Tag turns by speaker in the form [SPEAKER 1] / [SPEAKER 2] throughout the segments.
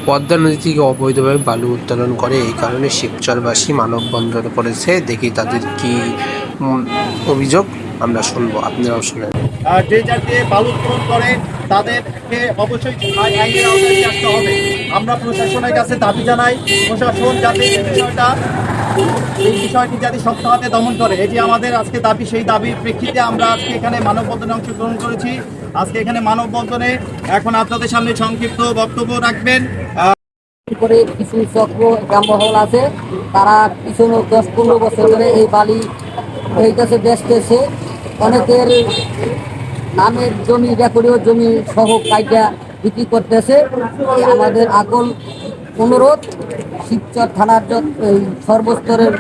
[SPEAKER 1] পদ্মা নদী থেকে অবৈধভাবে বালু উত্তোলন করে, এই কারণে শিবচরবাসী মানববন্ধন করেছে। দেখি তাদের কি অভিযোগ, আমরা শুনবো, আপনারাও শুনেন।
[SPEAKER 2] যে যাতে বালু উত্তোলন করে তাদেরকে অবশ্যই আইনের আওতায় নিয়ে আসতে হবে। আমরা প্রশাসনের কাছে দাবি জানাই, প্রশাসন যাতে এই বিষয়টি যাতে শক্ত হাতে দমন করে, এটি আমাদের আজকে দাবি। সেই দাবির প্রেক্ষিতে আমরা আজকে এখানে মানববন্ধনে অংশগ্রহণ করেছি। আজকে এখানে মানববন্ধনে এখন আপনাদের সামনে সংক্ষিপ্ত বক্তব্য রাখবেন
[SPEAKER 3] করে কিছু চক্র গ্রামবহল আছে, তারা পিছনে 10-15 বছর ধরে এই বালি এই কাছে বেচতেছে। অনেকের নামের জমি, রেকর্ডীয় জমি সহ কাইটা বিক্রি করতেছে। আমাদের আকল অনুরোধ শিবচর থানার এই সর্বস্তরের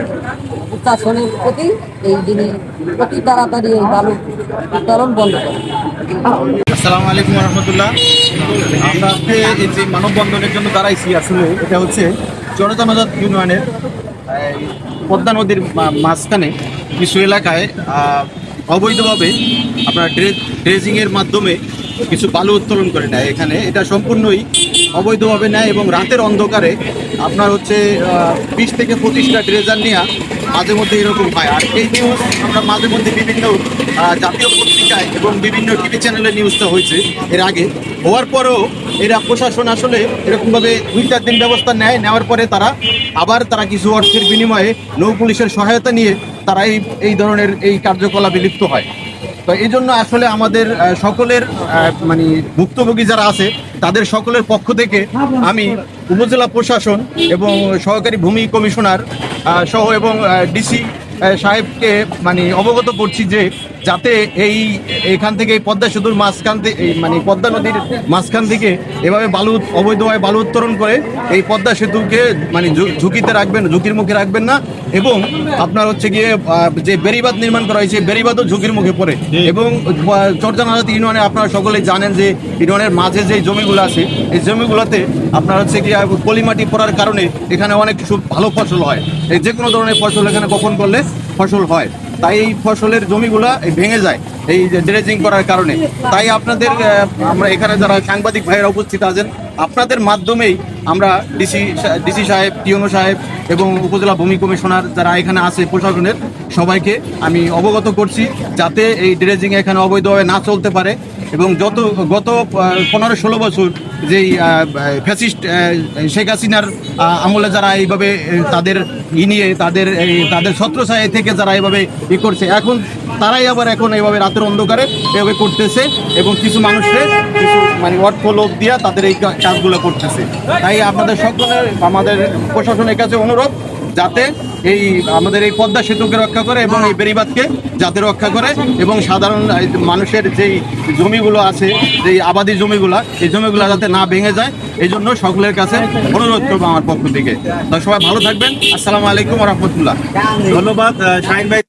[SPEAKER 3] প্রশাসনের প্রতি, এই যিনি অতি তাড়াতাড়ি এই বালু উত্তোলন বন্ধ করে।
[SPEAKER 2] আসসালামু আলাইকুম রহমতুল্লাহ। আমরা আজকে এই যে মানববন্ধনের জন্য দাঁড়াইছি, আসলে এটা হচ্ছে চরজানাজাত ইউনিয়নের পদ্মা নদীর মাঝখানে কিছু এলাকায় অবৈধভাবে আপনার ড্রেজিংয়ের মাধ্যমে কিছু বালু উত্তোলন করে নেয়। এখানে এটা সম্পূর্ণই অবৈধভাবে নেয় এবং রাতের অন্ধকারে আপনার হচ্ছে 20 থেকে 25টা ড্রেজার নিয়ে মাঝে মধ্যে এরকম হয়। আর এই নিউজ আমরা মাঝে মধ্যে বিভিন্ন জাতীয় পত্রিকায় এবং বিভিন্ন টিভি চ্যানেলে নিউজটা হয়েছে এর আগে। হওয়ার পরেও এরা প্রশাসন আসলে এরকমভাবে 2-4 দিন ব্যবস্থা নেওয়ার পরে তারা কিছু অর্থের বিনিময়ে নৌ পুলিশের সহায়তা নিয়ে তারা এই ধরনের এই কার্যকলাপে লিপ্ত হয়। তো এই জন্য আসলে আমাদের সকলের মানে ভুক্তভোগী যারা আছে তাদের সকলের পক্ষ থেকে আমি উপজেলা প্রশাসন এবং সহকারী ভূমি কমিশনার সহ এবং ডিসি সাহেবকে মানে অবগত করছি যে যাতে এখান থেকে পদ্মা সেতুর মাঝখান থেকে মানে পদ্মা নদীর মাঝখান থেকে এভাবে অবৈধভাবে বালু উত্তোলন করে এই পদ্মা সেতুকে মানে ঝুঁকির মুখে রাখবেন না। এবং আপনার হচ্ছে গিয়ে যে বেড়িবাঁধ নির্মাণ করা হয়েছে, বেড়িবাঁধও ঝুঁকির মুখে পড়ে। এবং চরজানাজাত ইউনিয়নে আপনারা সকলেই জানেন যে ইউনিয়নের মাঝে যে জমিগুলো আছে, এই জমিগুলোতে আপনার হচ্ছে গিয়ে পলিমাটি পড়ার কারণে এখানে অনেক কিছু ভালো ফসল হয়। এই যে কোনো ধরনের ফসল এখানে বপন করলে ফসল হয়, তাই এই ফসলের জমিগুলা ভেঙে যায় এই ড্রেজিং করার কারণে। তাই আমরা এখানে যারা সাংবাদিক ভাইয়েরা উপস্থিত আছেন, আপনাদের মাধ্যমেই আমরা ডিসি সাহেব, টিওনো সাহেব এবং উপজেলা ভূমি কমিশনার যারা এখানে আছে প্রশাসনের সবাইকে আমি অবগত করছি যাতে এই ড্রেজিং এখানে অবৈধভাবে না চলতে পারে। এবং গত 15-16 বছর যেই ফ্যাসিস্ট শেখ হাসিনার আমলে যারা এইভাবে তাদের নিয়ে তাদের ছত্রছায়া থেকে যারা এইভাবে করছে, তারাই আবার এখন এইভাবে রাতের অন্ধকারে এভাবে করতেছে এবং কিছু মানুষের মানে অর্থ লোভ দিয়া তাদের এই কাজগুলো করতেছে। তাই আমাদের প্রশাসনের কাছে অনুরোধ যাতে আমাদের এই পদ্মা সেতুকে রক্ষা করে এবং এই বেড়িবাঁধকে যাতে রক্ষা করে এবং সাধারণ মানুষের যেই জমিগুলো আছে, যেই আবাদি জমিগুলো, এই জমিগুলো যাতে না ভেঙে যায়, এই জন্য সকলের কাছে অনুরোধ করবো আমার পক্ষ থেকে। সবাই ভালো থাকবেন। আসসালামু আলাইকুম রহমতুল্লাহ। ধন্যবাদ শাহিন ভাই।